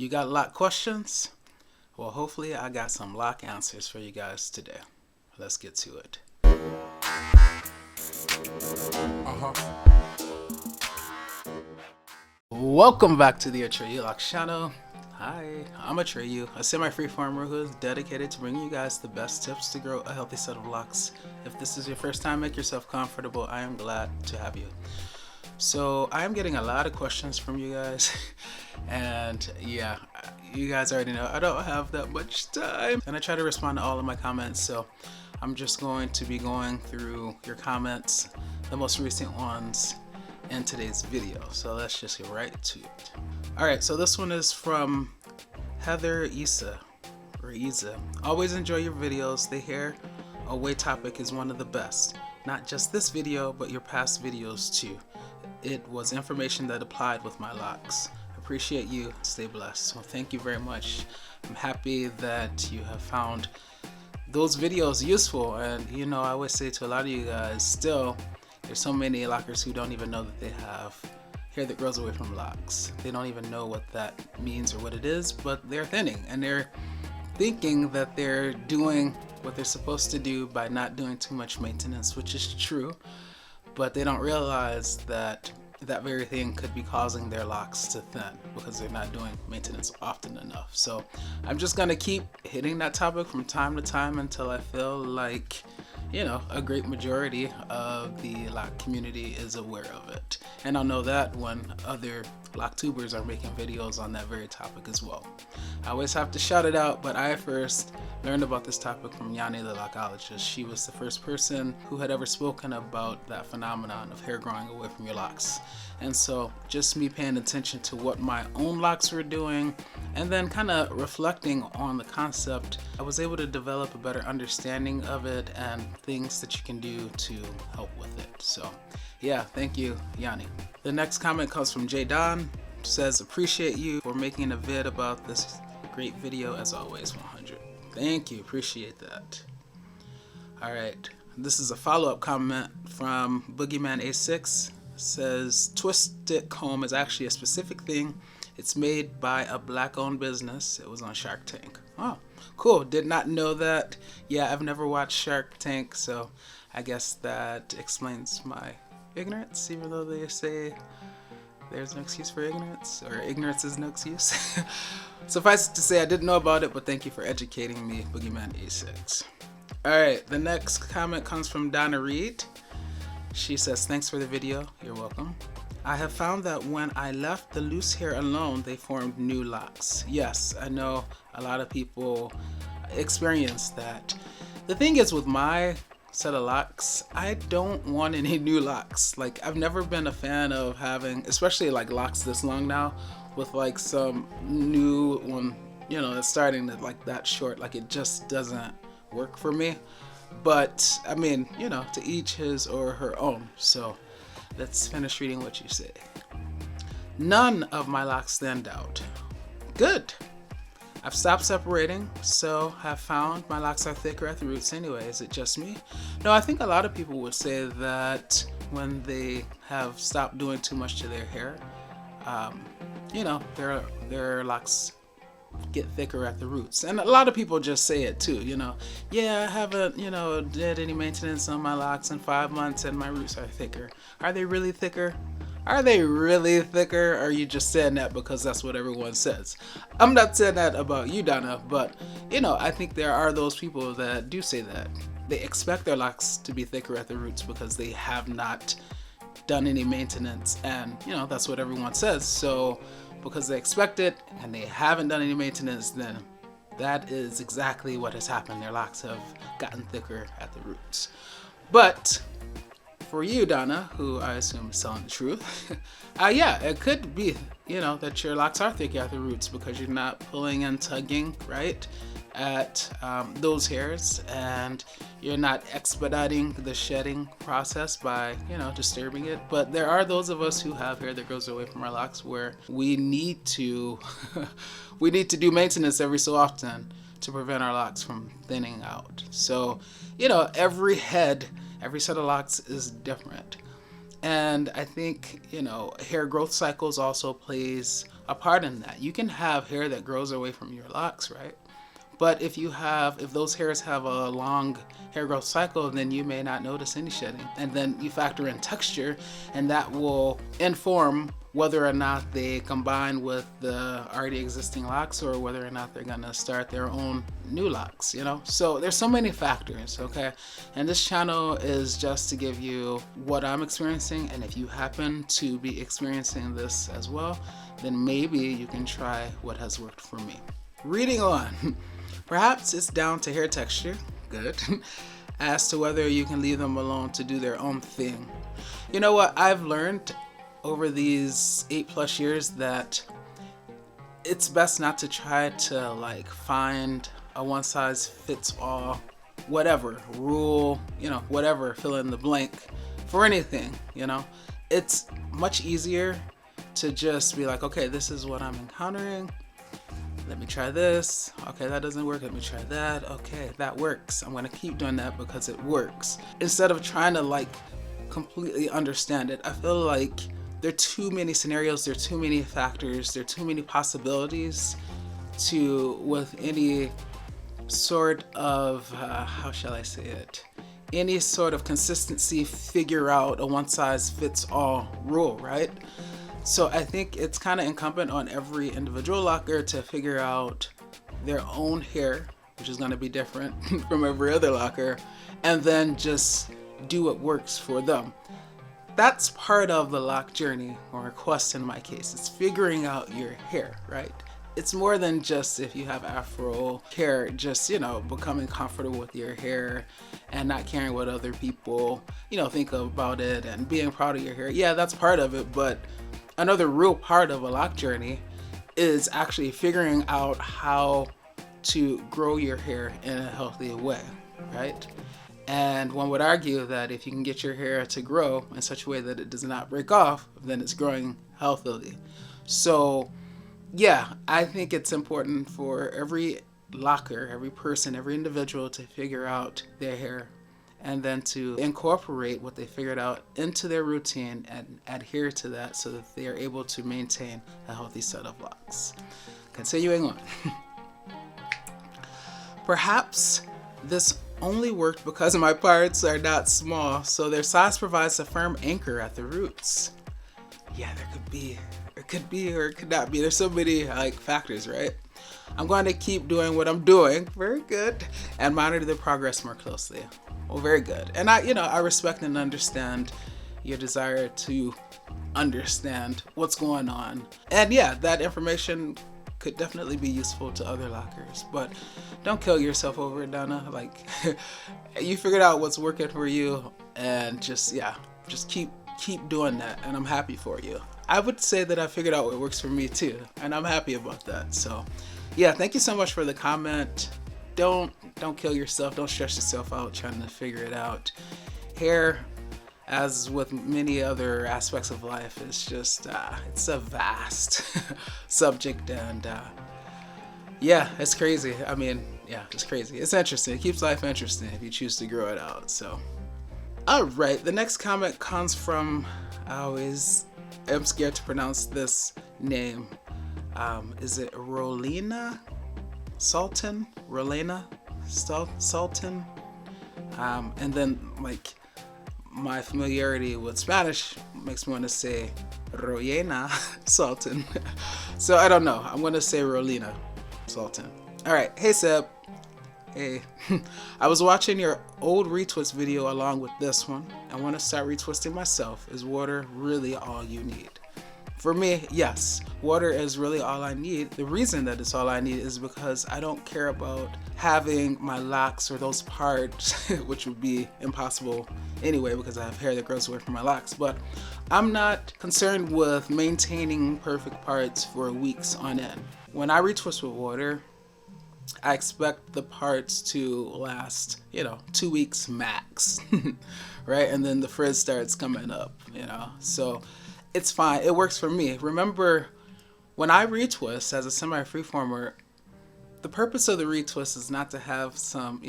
You got lock questions? Well, hopefully I got some lock answers for you guys today. Let's get to it. Welcome back to the Atreyu Locs channel. Hi, I'm Atreyu, a semi-freeformer who is dedicated to bringing you guys the best tips to grow a healthy set of locks. If this is your first time, make yourself comfortable. I am glad to have you. So I am getting a lot of questions from you guys and yeah, you guys already know I don't have that much time and I try to respond to all of my comments, so I'm just going to be going through your comments, the most recent ones, in today's video. So let's just get right to it. Alright, so this one is from Heather Isa. Always enjoy your videos. The hair away topic is one of the best. Not just this video, but your past videos too. It was information that applied with my locks. Appreciate you. Stay blessed. Well, thank you very much. I'm happy that you have found those videos useful. And you know, I always say to a lot of you guys, still, there's so many lockers who don't even know that they have hair that grows away from locks. They don't even know what that means or what it is, but they're thinning and they're thinking that they're doing what they're supposed to do by not doing too much maintenance, which is true. But they don't realize that that very thing could be causing their locks to thin because they're not doing maintenance often enough. So I'm just gonna keep hitting that topic from time to time until I feel like, you know, a great majority of the lock community is aware of it. And I'll know that when other lock tubers are making videos on that very topic as well. I always have to shout it out, but I first learned about this topic from Yanni the Lockologist. She was the first person who had ever spoken about that phenomenon of hair growing away from your locks. And so just me paying attention to what my own locks were doing and then kind of reflecting on the concept, I was able to develop a better understanding of it and things that you can do to help with it. So yeah, thank you, Yanni. The next comment comes from J Don. Says, appreciate you for making a vid about this great video as always. 100. Thank you, appreciate that. All right, this is a follow-up comment from Boogeyman A6. Says, twisted comb is actually a specific thing. It's made by a black-owned business. It was on Shark Tank. Oh, cool. Did not know that. Yeah, I've never watched Shark Tank, so I guess that explains my ignorance, even though they say there's no excuse for ignorance, or ignorance is no excuse. Suffice it to say, I didn't know about it, but thank you for educating me, Boogeyman A6. Alright, the next comment comes from Donna Reed. She says, thanks for the video. You're welcome. I have found that when I left the loose hair alone, they formed new locks. Yes, I know a lot of people experience that. The thing is with my set of locks, I don't want any new locks. Like, I've never been a fan of having, especially like locks this long now, with like some new one, you know, that's starting to like that short. Like, it just doesn't work for me. But I mean, you know, to each his or her own. So let's finish reading what you say. None of my locks stand out. Good. I've stopped separating, so have found my locks are thicker at the roots anyway. Is it just me? No, I think a lot of people would say that when they have stopped doing too much to their hair, you know, their locks get thicker at the roots. And a lot of people just say it too, you know, yeah, I haven't, you know, did any maintenance on my locks in 5 months and my roots are thicker. Are they really thicker? Are they really thicker, or are you just saying that because that's what everyone says? I'm not saying that about you, Donna, but you know, I think there are those people that do say that. They expect their locks to be thicker at the roots because they have not done any maintenance, and you know, that's what everyone says. So because they expect it and they haven't done any maintenance, then that is exactly what has happened. Their locks have gotten thicker at the roots. But for you, Donna, who I assume is telling the truth, yeah, it could be, you know, that your locks are thick at the roots because you're not pulling and tugging, right, at those hairs, and you're not expediting the shedding process by, you know, disturbing it. But there are those of us who have hair that grows away from our locks where we need to we need to do maintenance every so often to prevent our locks from thinning out. So, you know, every set of locks is different. And I think, you know, hair growth cycles also plays a part in that. You can have hair that grows away from your locks, right? But if those hairs have a long hair growth cycle, then you may not notice any shedding. And then you factor in texture, and that will inform whether or not they combine with the already existing locks, or whether or not they're gonna start their own new locks, you know? So there's so many factors, okay? And this channel is just to give you what I'm experiencing, and if you happen to be experiencing this as well, then maybe you can try what has worked for me. Reading on. Perhaps it's down to hair texture, good, as to whether you can leave them alone to do their own thing. You know what, I've learned over these 8+ years that it's best not to try to like find a one-size-fits-all whatever rule, you know, whatever, fill in the blank for anything, you know. It's much easier to just be like, okay, this is what I'm encountering. Let me try this. Okay, that doesn't work. Let me try that. Okay, that works. I'm gonna keep doing that because it works. Instead of trying to like completely understand it, I feel like there are too many scenarios, there are too many factors, there are too many possibilities to, with any sort of, how shall I say it? Any sort of consistency, figure out a one-size-fits-all rule, right? So I think it's kind of incumbent on every individual locker to figure out their own hair, which is going to be different from every other locker, and then just do what works for them. That's part of the lock journey, or quest in my case. It's figuring out your hair, right? It's more than just, if you have afro hair, just, you know, becoming comfortable with your hair and not caring what other people, you know, think about it, and being proud of your hair. Yeah, that's part of it, but another real part of a lock journey is actually figuring out how to grow your hair in a healthy way, right? And one would argue that if you can get your hair to grow in such a way that it does not break off, then it's growing healthily. So yeah, I think it's important for every locker, every person, every individual to figure out their hair, and then to incorporate what they figured out into their routine and adhere to that so that they are able to maintain a healthy set of locks. Continuing on. Perhaps this only worked because my parts are not small, so their size provides a firm anchor at the roots. Yeah, there could be, or it could not be. There's so many like factors, right? I'm going to keep doing what I'm doing, very good, and monitor the progress more closely. Well, very good. And I respect and understand your desire to understand what's going on. And yeah, that information could definitely be useful to other lockers, but don't kill yourself over it, Donna. Like, you figured out what's working for you, and just keep doing that, and I'm happy for you. I would say that I figured out what works for me too, and I'm happy about that. So yeah, thank you so much for the comment. Don't kill yourself, don't stress yourself out trying to figure it out. Hair, as with many other aspects of life, is just it's a vast subject, and yeah, it's crazy. I mean, yeah, it's crazy. It's interesting. It keeps life interesting if you choose to grow it out. So all right, the next comment comes from, I always am scared to pronounce this name. Is it Rolena Sultan? Rolena Sultan? And then like my familiarity with Spanish makes me want to say Royena Sultan. So I don't know. I'm going to say Rolena Sultan. All right. Hey, Seb. Hey. I was watching your old retwist video along with this one. I want to start retwisting myself. Is water really all you need? For me, yes, water is really all I need. The reason that it's all I need is because I don't care about having my locks or those parts, which would be impossible anyway because I have hair that grows away from my locks, but I'm not concerned with maintaining perfect parts for weeks on end. When I retwist with water, I expect the parts to last, 2 weeks max, right? And then the frizz starts coming up, so it's fine. It works for me. Remember, when I retwist as a semi-freeformer, the purpose of the retwist is not to have some,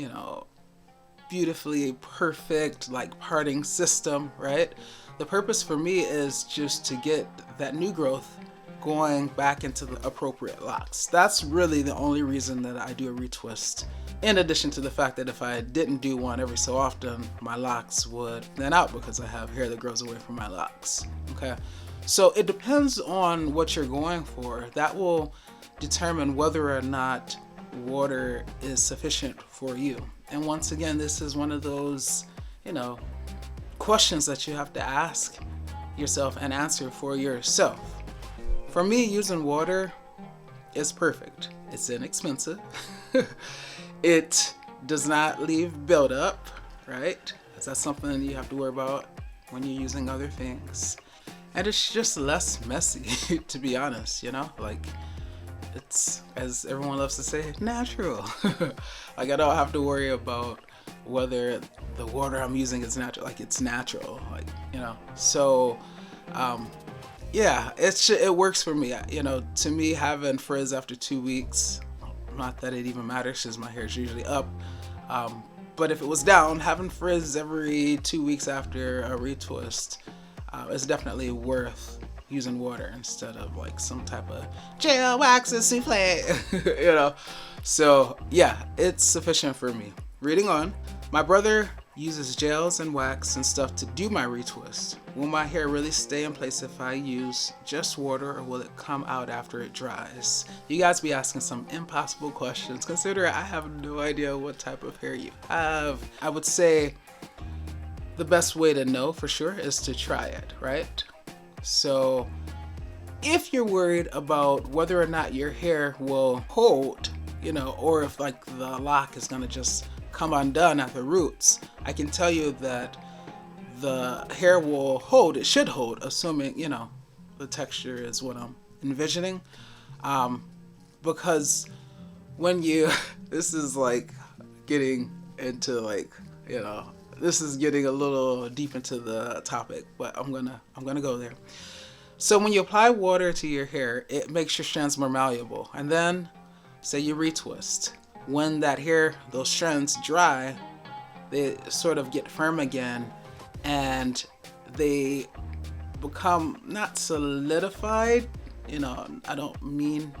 beautifully perfect like parting system, right? The purpose for me is just to get that new growth going back into the appropriate locks. That's really the only reason that I do a retwist. In addition to the fact that if I didn't do one every so often, my locks would thin out because I have hair that grows away from my locks. Okay, so it depends on what you're going for. That will determine whether or not water is sufficient for you. And once again, this is one of those, questions that you have to ask yourself and answer for yourself. For me, using water is perfect. It's inexpensive. It does not leave buildup, right? That's something you have to worry about when you're using other things. And it's just less messy, to be honest, it's, as everyone loves to say, natural. I don't have to worry about whether the water I'm using is natural, it's natural, So, it works for me. To me, having frizz after 2 weeks, not that it even matters because my hair is usually up. But if it was down, having frizz every 2 weeks after a retwist is definitely worth using water instead of some type of gel, wax, and souffle. So yeah, it's sufficient for me. Reading on, my brother uses gels and wax and stuff to do my retwist. Will my hair really stay in place if I use just water, or will it come out after it dries? You guys be asking some impossible questions, considering I have no idea what type of hair you have. I would say the best way to know for sure is to try it, right? So if you're worried about whether or not your hair will hold, or if the lock is gonna just come undone at the roots, I can tell you that the hair will hold. It should hold, assuming the texture is what I'm envisioning, because when you this is getting into this is getting a little deep into the topic, but I'm gonna go there. So when you apply water to your hair, it makes your strands more malleable, and then say you retwist. When those strands dry, they sort of get firm again, and they become not solidified. I don't mean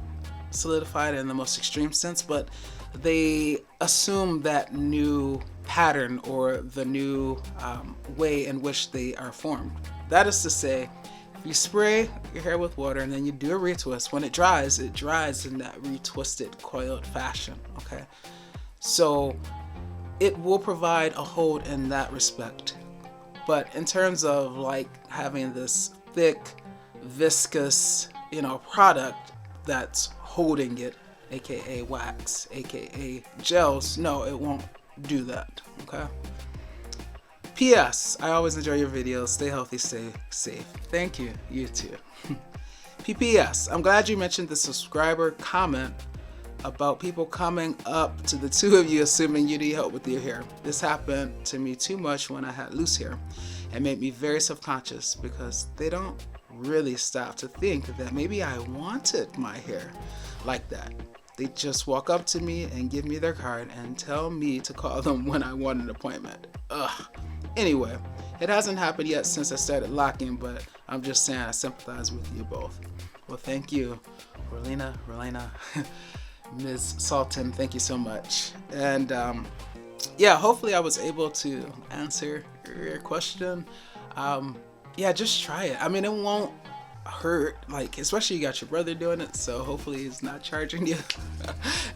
solidified in the most extreme sense, but they assume that new pattern or the new way in which they are formed. That is to say, if you spray your hair with water and then you do a retwist, when it dries in that retwisted, coiled fashion, okay? So it will provide a hold in that respect. But in terms of having this thick, viscous, product that's holding it, aka wax, aka gels, no, it won't do that, okay? P.S. I always enjoy your videos. Stay healthy, stay safe. Thank you. You too. P.P.S. I'm glad you mentioned the subscriber comment about people coming up to the two of you assuming you need help with your hair. This happened to me too much when I had loose hair and made me very self-conscious because they don't really stop to think that maybe I wanted my hair like that. They just walk up to me and give me their card and tell me to call them when I want an appointment. Ugh. Anyway, it hasn't happened yet since I started locking, but I'm just saying I sympathize with you both. Well, thank you, Rolena, Ms. Sultan, thank you so much. And hopefully I was able to answer your question. Just try it. I mean, it won't hurt, especially you got your brother doing it, so hopefully he's not charging you.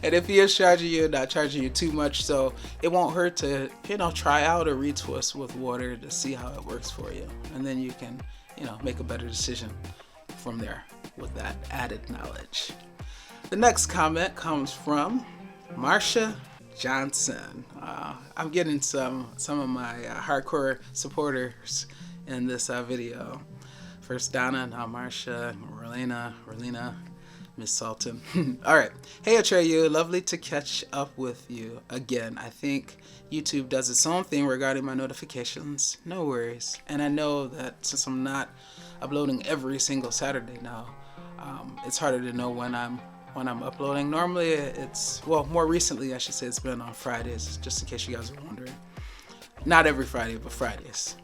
And if he is charging you, not charging you too much, so it won't hurt to try out a retwist with water to see how it works for you, and then you can make a better decision from there with that added knowledge. The next comment comes from Marsha Johnson. I'm getting some of my hardcore supporters in this video. First Donna, now Marsha, Rolena, Miss Sultan. Alright. Hey Atreyu, lovely to catch up with you again. I think YouTube does its own thing regarding my notifications. No worries. And I know that since I'm not uploading every single Saturday now, it's harder to know when I'm uploading. Normally it's, more recently I should say, it's been on Fridays, just in case you guys are wondering. Not every Friday, but Fridays.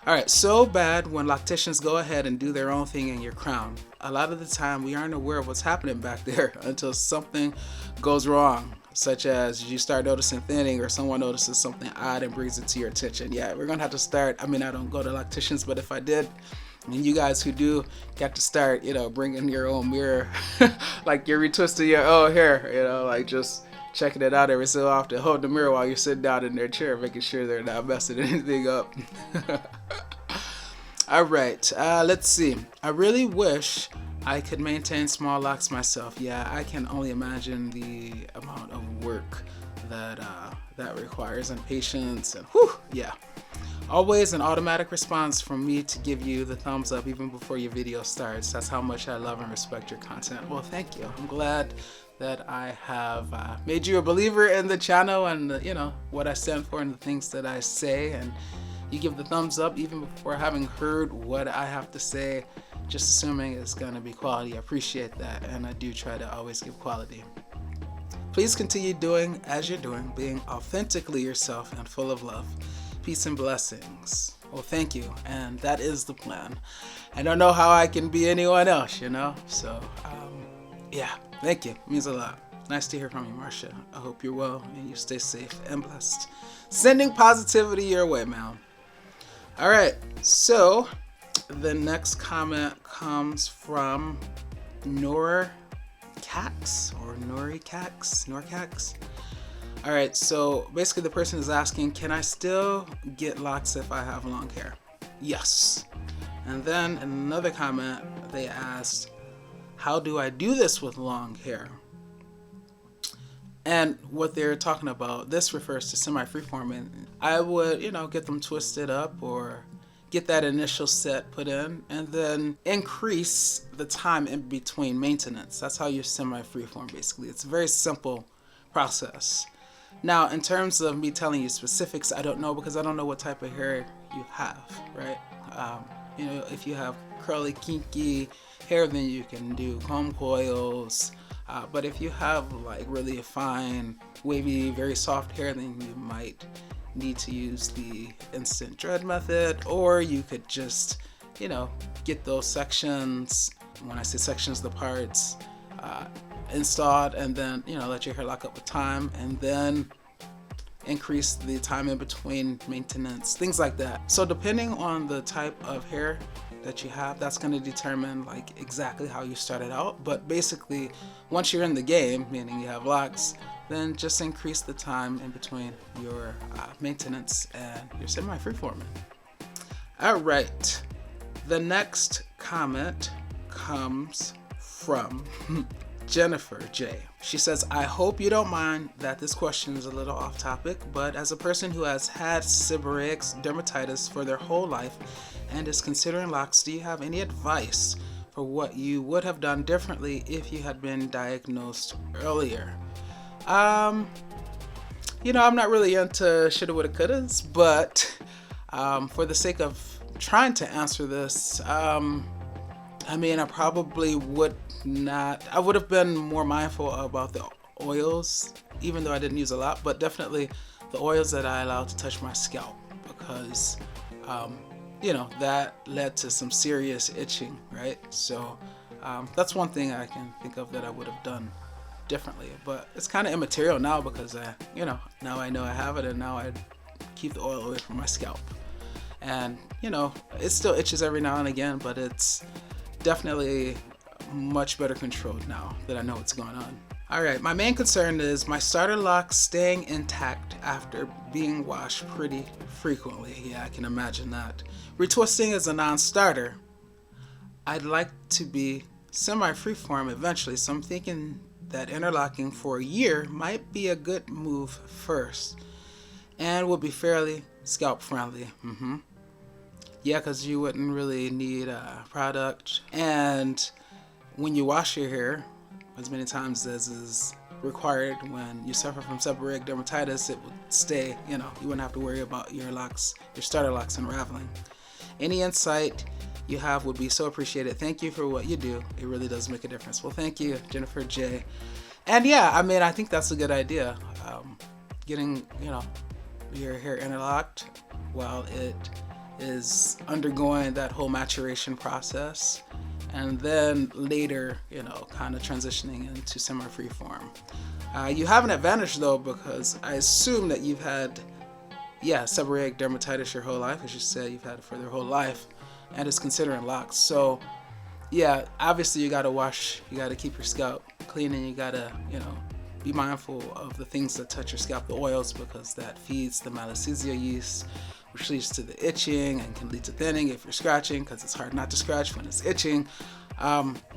All right, so bad when locticians go ahead and do their own thing in your crown. A lot of the time, we aren't aware of what's happening back there until something goes wrong, such as you start noticing thinning or someone notices something odd and brings it to your attention. Yeah, we're gonna have to start. I mean, I don't go to locticians, but if I did, and you guys who do got to start, bringing your own mirror, like you're retwisting your own hair, like just checking it out every so often. Hold the mirror while you're sitting down in their chair, making sure they're not messing anything up. All right, let's see. I really wish I could maintain small locks myself. Yeah, I can only imagine the amount of work that requires and patience and yeah. Always an automatic response from me to give you the thumbs up even before your video starts. That's how much I love and respect your content. Well, thank you. I'm glad that I have made you a believer in the channel and what I stand for and the things that I say, and you give the thumbs up even before having heard what I have to say, just assuming it's gonna be quality. I appreciate that, and I do try to always give quality. Please continue doing as you're doing, being authentically yourself and full of love. Peace and blessings. Well, thank you, and that is the plan. I don't know how I can be anyone else, so yeah, thank you. It means a lot. Nice to hear from you, Marcia. I hope you're well and you stay safe and blessed. Sending positivity your way, man. All right, so the next comment comes from Norcax. All right, so basically the person is asking, can I still get locks if I have long hair? Yes. And then in another comment, they asked, how do I do this with long hair? And what they're talking about, this refers to semi-freeform, and I would, get them twisted up or get that initial set put in and then increase the time in between maintenance. That's how you semi-freeform, basically. It's a very simple process. Now, in terms of me telling you specifics, I don't know, because I don't know what type of hair you have, right? If you have curly, kinky hair, then you can do comb coils. But if you have like really fine, wavy, very soft hair, then you might need to use the instant dread method, or you could just, get those sections. When I say sections, the parts installed, and then let your hair lock up with time, and then increase the time in between maintenance, things like that. So depending on the type of hair that you have, that's going to determine like exactly how you started out. But basically, once you're in the game, meaning you have locks, then just increase the time in between your maintenance and your semi-freeforming. All right, the next comment comes from Jennifer J. She says, I hope you don't mind that this question is a little off topic, but as a person who has had seborrheic dermatitis for their whole life and is considering locks, do you have any advice for what you would have done differently if you had been diagnosed earlier? I'm not really into shoulda, woulda, couldas, but for the sake of trying to answer this, I probably would not. I would have been more mindful about the oils, even though I didn't use a lot, but definitely the oils that I allowed to touch my scalp, because, that led to some serious itching, right? So that's one thing I can think of that I would have done differently, but it's kind of immaterial now because, now I know I have it, and now I keep the oil away from my scalp. And, it still itches every now and again, but it's definitely much better controlled now that I know what's going on. All right, my main concern is my starter locks staying intact after being washed pretty frequently. Yeah, I can imagine that. Retwisting is a non-starter. I'd like to be semi-freeform eventually, so I'm thinking that interlocking for a year might be a good move first and will be fairly scalp friendly. Yeah, because you wouldn't really need a product, and when you wash your hair as many times as is required when you suffer from seborrheic dermatitis, it would stay, you wouldn't have to worry about your locks, your starter locks unraveling. Any insight you have would be so appreciated. Thank you for what you do. It really does make a difference. Well, thank you, Jennifer J. And yeah, I think that's a good idea. Getting, your hair interlocked while it is undergoing that whole maturation process, and then later, you know, kind of transitioning into semi-freeform. You have an advantage though, because I assume that you've had, seborrheic dermatitis your whole life, as you said, you've had it for their whole life, and it's considering Locs. So yeah, obviously you gotta wash, you gotta keep your scalp clean, and you gotta, you know, be mindful of the things that touch your scalp, the oils, because that feeds the malassezia yeast, which leads to the itching and can lead to thinning if you're scratching, because it's hard not to scratch when it's itching.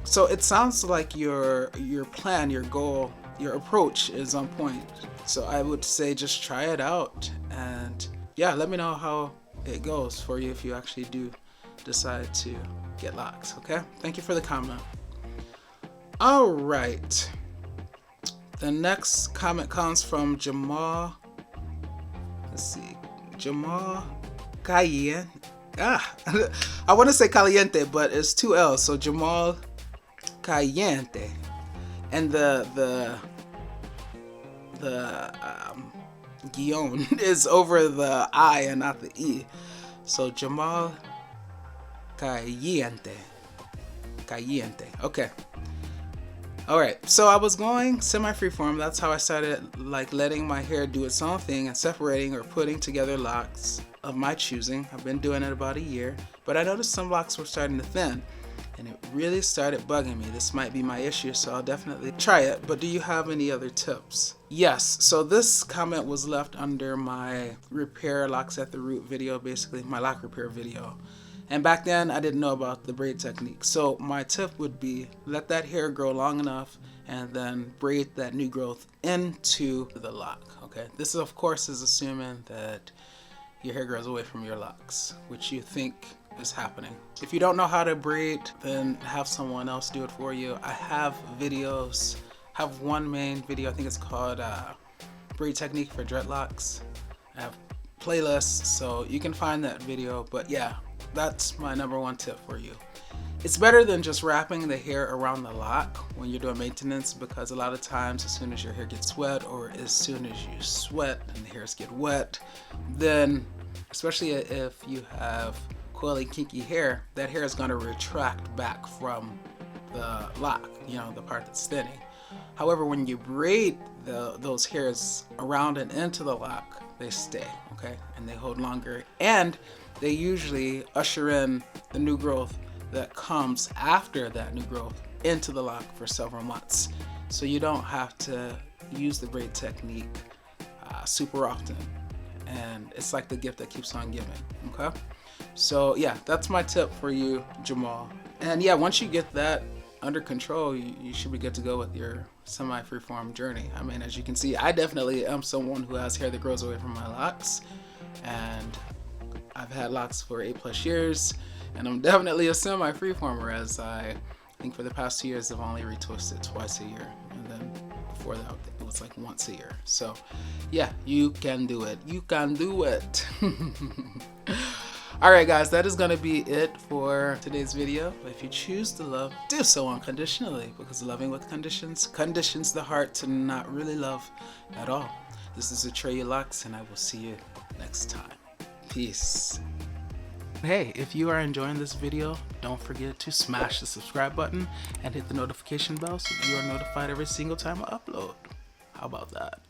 So it sounds like your plan, your goal, your approach is on point. So I would say just try it out, and yeah, let me know how it goes for you if you actually do decide to get Locs. Okay, thank you for the comment. All right, the next comment comes from Jamal. Let's see, Jamal Cayenne. I want to say Caliente, but it's two L's, so Jamal Caliente, and the guion is over the I and not the E, so Jamal Caliente. Okay. All right, so I was going semi-freeform. That's how I started, like letting my hair do its own thing and separating or putting together locks of my choosing. I've been doing it about a year, but I noticed some locks were starting to thin, and it really started bugging me. This might be my issue, so I'll definitely try it. But do you have any other tips? Yes, so this comment was left under my repair locks at the root video, basically my lock repair video. And back then I didn't know about the braid technique. So my tip would be let that hair grow long enough and then braid that new growth into the lock. Okay, this of course is assuming that your hair grows away from your locks, which you think is happening. If you don't know how to braid, then have someone else do it for you. I have videos, have one main video, I think it's called braid technique for dreadlocks. I have playlists, so you can find that video. But yeah, that's my number one tip for you. It's better than just wrapping the hair around the lock when you're doing maintenance, because a lot of times as soon as your hair gets wet, or as soon as you sweat and the hairs get wet, then especially if you have coily kinky hair, that hair is going to retract back from the lock, you know, the part that's thinning. However, when you braid those hairs around and into the lock, they stay, okay, and they hold longer, and they usually usher in the new growth that comes after that new growth into the lock for several months. So you don't have to use the braid technique super often, and it's like the gift that keeps on giving. Okay, so yeah, that's my tip for you, Jamal. And yeah, once you get that under control, you should be good to go with your semi-freeform journey. I mean, as you can see, I definitely am someone who has hair that grows away from my locks, and I've had locks for 8+ years, and I'm definitely a semi-freeformer, as I think for the past 2 years I've only retwisted twice a year, and then before that it was like once a year. So yeah, you can do it. You can do it. Alright guys, that is going to be it for today's video. If you choose to love, do so unconditionally, because loving with conditions conditions the heart to not really love at all. This is Atreyu Locs, and I will see you next time. Peace. Hey, if you are enjoying this video, don't forget to smash the subscribe button and hit the notification bell so you are notified every single time I upload. How about that?